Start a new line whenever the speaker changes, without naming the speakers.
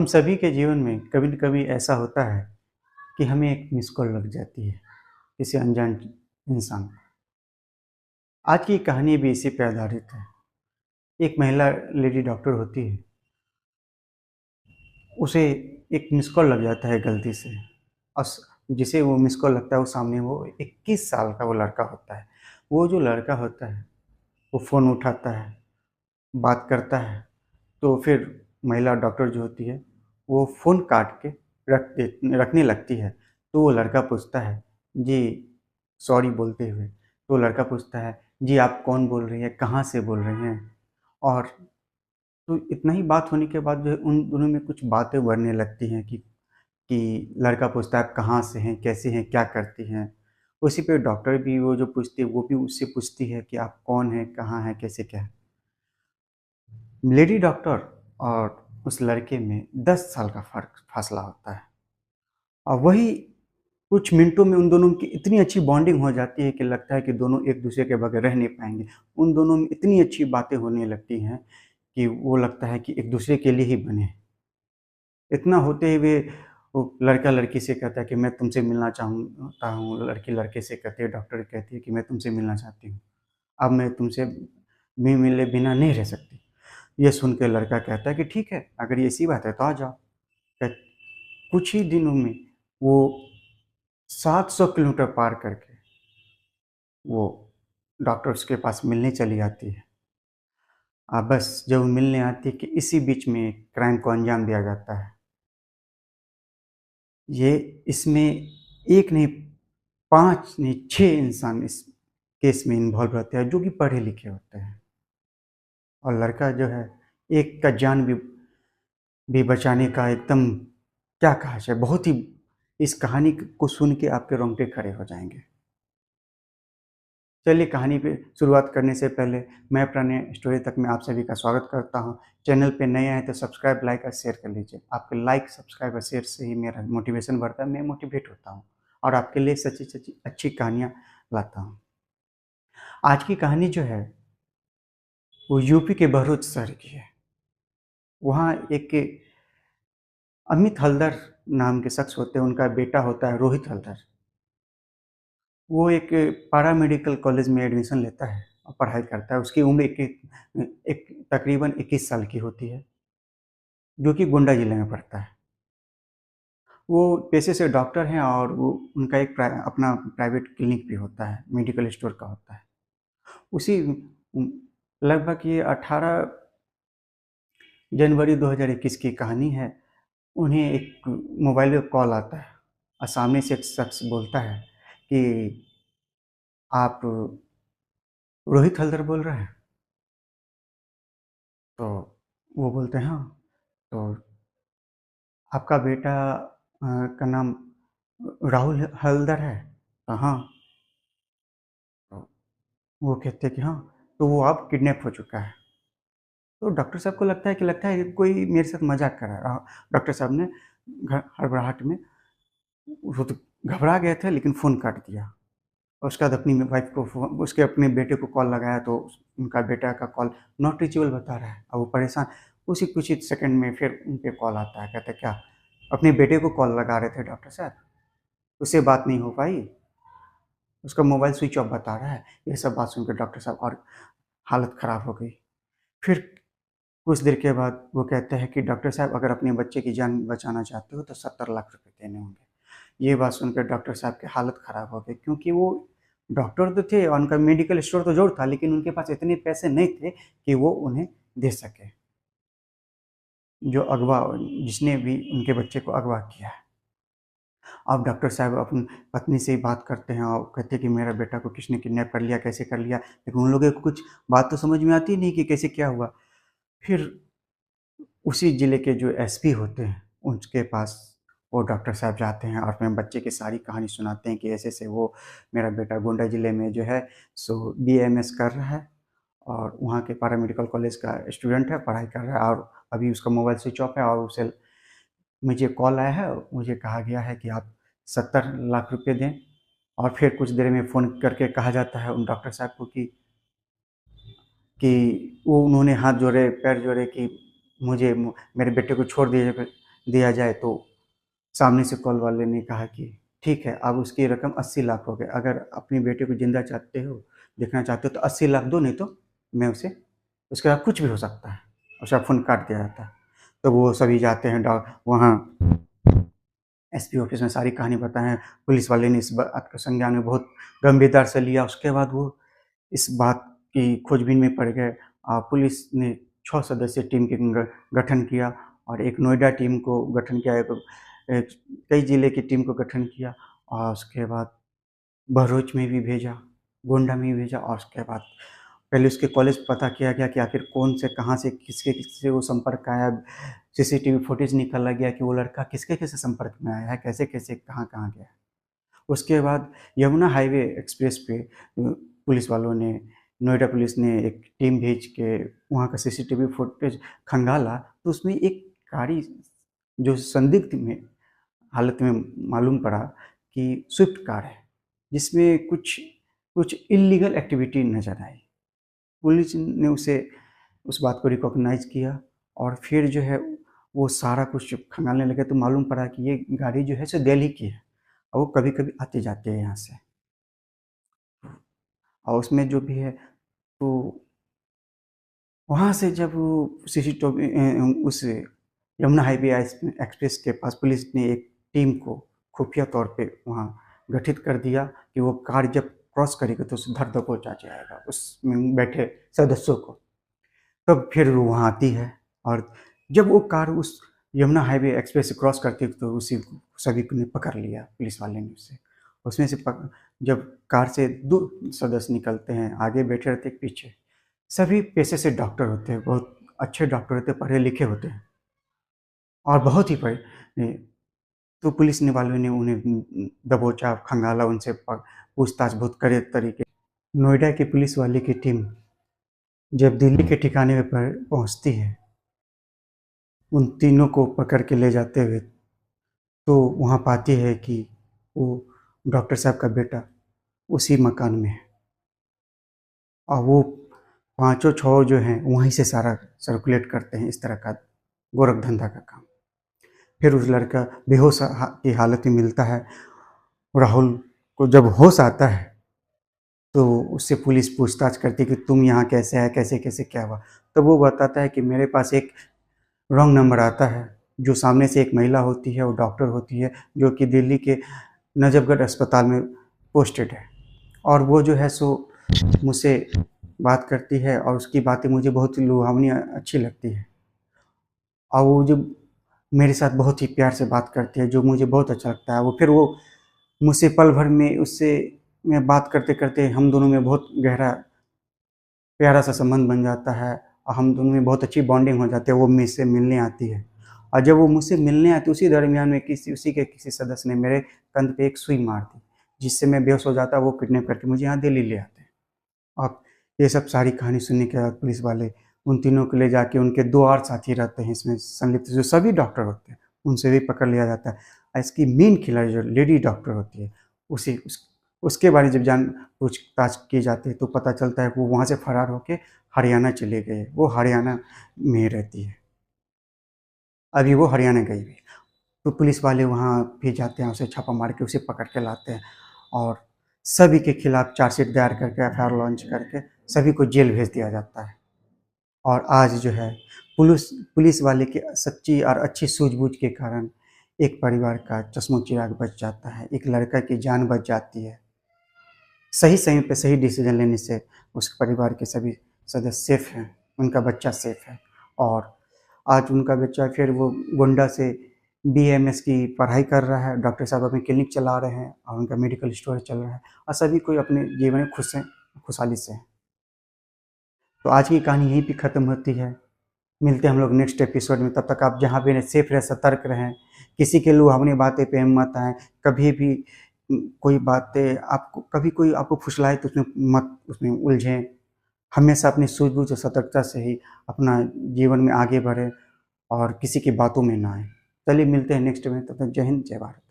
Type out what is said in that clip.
हम सभी के जीवन में कभी न कभी ऐसा होता है कि हमें एक मिस कॉल लग जाती है किसी अनजान इंसान को। आज की कहानी भी इसी पे आधारित है। एक महिला लेडी डॉक्टर होती है, उसे एक मिस कॉल लग जाता है गलती से और जिसे वो मिस कॉल लगता है वो सामने वो 21 साल का वो लड़का होता है। वो जो लड़का होता है वो फ़ोन उठाता है, बात करता है, तो फिर महिला डॉक्टर जो होती है वो फ़ोन काट के रखने लगती है। तो वो लड़का पूछता है, जी सॉरी बोलते हुए। तो लड़का पूछता है, जी आप कौन बोल रही हैं, कहाँ से बोल रही हैं? और तो इतना ही बात होने के बाद जो है उन दोनों में कुछ बातें बढ़ने लगती हैं कि लड़का पूछता है आप कहाँ से हैं, कैसे हैं, क्या करती हैं? उसी पे डॉक्टर भी वो जो पूछती है वो भी उससे पूछती है कि आप कौन हैं, कहाँ हैं, कैसे क्या है? लेडी डॉक्टर और उस लड़के में 10 साल का फासला होता है और वही कुछ मिनटों में उन दोनों की इतनी अच्छी बॉन्डिंग हो जाती है कि लगता है कि दोनों एक दूसरे के बगैर रह नहीं पाएंगे। उन दोनों में इतनी अच्छी बातें होने लगती हैं कि वो लगता है कि एक दूसरे के लिए ही बने हैं। इतना होते हुए वो लड़का लड़की से कहता है कि मैं तुमसे मिलना चाहता हूँ, लड़की लड़के से कहती है, डॉक्टर कहती है कि मैं तुमसे मिलना चाहती हूँ, अब मैं तुमसे मिले बिना नहीं रह सकती। ये सुन के लड़का कहता है कि ठीक है, अगर ये ऐसी बात है तो आ जाओ। कह- कुछ ही दिनों में वो 700 किलोमीटर पार करके वो डॉक्टर उसके पास मिलने चली जाती है। बस जब वो मिलने आती है कि इसी बीच में क्राइम को अंजाम दिया जाता है। ये इसमें एक नहीं, 5 नहीं, 6 इंसान इस केस में इन्वॉल्व रहते हैं जो कि पढ़े लिखे होते हैं। और लड़का जो है एक का जान भी बचाने का एकदम, क्या कहा जाए, बहुत ही, इस कहानी को सुन के आपके रोंगटे खड़े हो जाएंगे। चलिए कहानी पे शुरुआत करने से पहले मैं अपना नए स्टोरी तक में आप सभी का स्वागत करता हूँ। चैनल पे नए आए तो सब्सक्राइब, लाइक और शेयर कर लीजिए। आपके लाइक, सब्सक्राइब और शेयर से ही मेरा मोटिवेशन बढ़ता है, मैं मोटिवेट होता हूँ और आपके लिए सच्ची सच्ची अच्छी कहानियाँ लाता हूँ। आज की कहानी जो है वो यूपी के बहरोच शहर की है। वहाँ एक अमित हल्दर नाम के शख्स होते हैं, उनका बेटा होता है रोहित हल्दर। वो एक पैरामेडिकल कॉलेज में एडमिशन लेता है और पढ़ाई करता है। उसकी उम्र एक तकरीबन 21 साल की होती है, जो कि गोंडा जिले में पड़ता है। वो पेशे से डॉक्टर हैं और वो उनका एक अपना प्राइवेट क्लिनिक भी होता है, मेडिकल स्टोर का होता है। उसी लगभग ये 18 जनवरी 2021 की कहानी है। उन्हें एक मोबाइल पे कॉल आता है और सामने से एक शख्स बोलता है कि आप रोहित हल्दर बोल रहे हैं? तो वो बोलते हैं हाँ। तो आपका बेटा का नाम राहुल हल्दर है? तो हाँ। तो वो कहते हैं कि हाँ। तो वो अब किडनैप हो चुका है। तो डॉक्टर साहब को लगता है कि कोई मेरे साथ मजाक कर रहा है। डॉक्टर साहब ने हड़बड़ाहट में, वो तो घबरा गए थे लेकिन फ़ोन काट दिया और उसके बाद अपनी वाइफ को उसके अपने बेटे को कॉल लगाया तो उनका बेटा का कॉल नॉट रीचेबल बता रहा है। अब वो परेशान, उसी कुछ ही सेकंड में फिर उन पे कॉल आता है। कहते क्या, अपने बेटे को कॉल लगा रहे थे डॉक्टर साहब, उससे बात नहीं हो पाई, उसका मोबाइल स्विच ऑफ बता रहा है। ये सब बात सुनकर डॉक्टर साहब और हालत ख़राब हो गई। फिर कुछ देर के बाद वो कहते हैं कि डॉक्टर साहब अगर अपने बच्चे की जान बचाना चाहते हो तो 70 लाख रुपए देने होंगे। ये बात सुनकर डॉक्टर साहब की हालत ख़राब हो गई, क्योंकि वो डॉक्टर तो थे और उनका मेडिकल स्टोर तो ज़रूर था, लेकिन उनके पास इतने पैसे नहीं थे कि वो उन्हें दे सके, जो अगवा जिसने भी उनके बच्चे को अगवा किया है। अब डॉक्टर साहब अपनी पत्नी से ही बात करते हैं और कहते हैं कि मेरा बेटा को किसने किडनैप कर लिया, कैसे कर लिया, लेकिन उन लोगों को कुछ बात तो समझ में आती नहीं कि कैसे क्या हुआ। फिर उसी ज़िले के जो एसपी होते हैं, उनके पास वो डॉक्टर साहब जाते हैं और अपने बच्चे की सारी कहानी सुनाते हैं कि ऐसे-ऐसे वो, मेरा बेटा गोंडा ज़िले में जो है सो बीएमएस कर रहा है और वहाँ के पैरामेडिकल कॉलेज का स्टूडेंट है, पढ़ाई कर रहा है और अभी उसका मोबाइल स्विच ऑफ है और उसे मुझे कॉल आया है, मुझे कहा गया है कि आप 70 लाख रुपए दें। और फिर कुछ देर में फ़ोन करके कहा जाता है उन डॉक्टर साहब को कि वो उन्होंने हाथ जोड़े, पैर जोड़े कि मुझे मेरे बेटे को छोड़ दीजिए। दिया जाए, तो सामने से कॉल वाले ने कहा कि ठीक है, अब उसकी रकम 80 लाख हो गए, अगर अपने बेटे को ज़िंदा चाहते हो, देखना चाहते हो तो 80 लाख दो, नहीं तो मैं उसे, उसके बाद कुछ भी हो सकता है। उसका फ़ोन काट दिया जाता है। तो वो सभी जाते हैं वहाँ एसपी ऑफिस में, सारी कहानी बताएँ। पुलिस वाले ने इस बात को संज्ञान में बहुत गंभीरता से लिया। उसके बाद वो इस बात की खोजबीन में पड़ गए। पुलिस ने 6 सदस्यीय टीम के गठन किया और एक नोएडा टीम को गठन किया, एक कई ज़िले की टीम को गठन किया और उसके बाद भरूच में भी भेजा, गोंडा में भी भेजा और उसके बाद पहले उसके कॉलेज पता किया गया कि आखिर कौन से, कहाँ से, किससे वो संपर्क आया। सीसीटीवी फुटेज निकाला गया कि वो लड़का किसके संपर्क में आया है, कैसे-कैसे, कहाँ-कहाँ गया है। उसके बाद यमुना हाईवे एक्सप्रेस पे पुलिस वालों ने, नोएडा पुलिस ने एक टीम भेज के वहाँ का सीसीटीवी फुटेज खंगाला, तो उसमें एक गाड़ी जो संदिग्ध में हालत में मालूम पड़ा कि स्विफ्ट कार है, जिसमें कुछ कुछ इल्लीगल एक्टिविटी नज़र आई। पुलिस ने उस बात को रिकॉग्नाइज़ किया और फिर जो है वो सारा कुछ खंगालने लगे, तो मालूम पड़ा कि ये गाड़ी जो है सो दिल्ली की है और वो कभी-कभी आते-जाते हैं यहाँ से। और उसमें जो भी है, तो वहाँ से जब सीसीटीवी उस यमुना हाईवे एक्सप्रेस के पास पुलिस ने एक टीम को खुफिया तौर पे वहाँ गठित कर दिया कि वो कार जब क्रॉस करेगी तो उसे धर दबोचा जाएगा उसमें बैठे सदस्यों को। तब फिर वो वहाँ आती है और जब वो कार उस यमुना हाईवे एक्सप्रेस से क्रॉस करती है तो उसी सभी को ने पकड़ लिया पुलिस वाले ने उसे। उसमें से जब कार से 2 सदस्य निकलते हैं, आगे बैठे रहते हैं, पीछे। सभी पेशे से डॉक्टर होते हैं, बहुत अच्छे डॉक्टर होते हैं, पढ़े-लिखे होते हैं और बहुत ही तो पुलिस ने वालों ने उन्हें दबोचा, खंगाला, उनसे पूछताछ बहुत कड़े तरीके। नोएडा के पुलिस वाले की टीम जब दिल्ली के ठिकाने पर पहुंचती है, उन तीनों को पकड़ के ले जाते हुए, तो वहाँ पाती है कि वो डॉक्टर साहब का बेटा उसी मकान में है और वो पाँचों छहों जो हैं वहीं से सारा सर्कुलेट करते हैं, इस तरह का गोरख धंधा का काम। फिर उस लड़का बेहोश की हालत में मिलता है। राहुल को जब होश आता है तो उससे पुलिस पूछताछ करती है कि तुम यहाँ कैसे आए, कैसे-कैसे क्या हुआ? तब वो बताता है कि मेरे पास एक रॉन्ग नंबर आता है, जो सामने से एक महिला होती है, वो डॉक्टर होती है, जो कि दिल्ली के नजफगढ़ अस्पताल में पोस्टेड है और वो जो है सो मुझसे बात करती है और उसकी बातें मुझे बहुत ही लुभावनी अच्छी लगती है और वो जो मेरे साथ बहुत ही प्यार से बात करती है, जो मुझे बहुत अच्छा लगता है। वो मुझसे पल भर में उससे मैं बात करते-करते हम दोनों में बहुत गहरा प्यारा-सा संबंध बन जाता है और हम दोनों में बहुत अच्छी बॉन्डिंग हो जाती है। वो मुझसे मिलने आती है और जब वो मुझसे मिलने आती है, उसी दरमियान में उसी के किसी सदस्य ने मेरे कंध पे एक सुई मार दी, जिससे मैं बेहोश हो जाता। वो किडनैप करके मुझे यहाँ दिल्ली ले आते हैं। अब ये सब सारी कहानी सुनने के बाद पुलिस वाले उन तीनों को ले जाके, उनके 2 और साथी रहते हैं इसमें संलिप्त, जो सभी डॉक्टर होते हैं, उनसे भी पकड़ लिया जाता है। इसकी मेन खिलाड़ी जो लेडी डॉक्टर होती है, उसी उसके बारे में जब पूछताछ की जाती है तो पता चलता है कि वो वहाँ से फरार होके हरियाणा चले गए। वो हरियाणा में रहती है। अभी वो हरियाणा गई हुई है। तो पुलिस वाले वहाँ भी जाते हैं, उसे छापा मार के उसे पकड़ के लाते हैं और सभी के खिलाफ चार्जशीट दायर करके, एफआईआर लॉन्च करके सभी को जेल भेज दिया जाता है। और आज जो है पुलिस पुलिस वाले की सच्ची और अच्छी सूझबूझ के कारण एक परिवार का चश्मो-चिराग बच जाता है, एक लड़का की जान बच जाती है। सही समय पे सही डिसीजन लेने से उस परिवार के सभी सदस्य सेफ हैं, उनका बच्चा सेफ है और आज उनका बच्चा फिर वो गोंडा से बीएमएस की पढ़ाई कर रहा है, डॉक्टर साहब अपनी क्लिनिक चला रहे हैं और उनका मेडिकल स्टोर चल रहा है और सभी कोई अपने जीवन में खुश हैं, खुशहाली से हैं। तो आज की कहानी यहीं पे ख़त्म होती है। मिलते हैं हम लोग नेक्स्ट एपिसोड में, तब तक आप जहाँ भी रहें सेफ रहें, सतर्क रहें, किसी के लुभावनी बातें पे मत आएँ, कभी भी कोई बातें आपको, कभी कोई आपको फुसलाए तो उसमें उलझें। हमेशा अपनी सूझबूझ और सतर्कता से ही अपना जीवन में आगे बढ़ें और किसी की बातों में ना आएँ। चलिए मिलते हैं नेक्स्ट में, तब तक जय हिंद, जय भारत।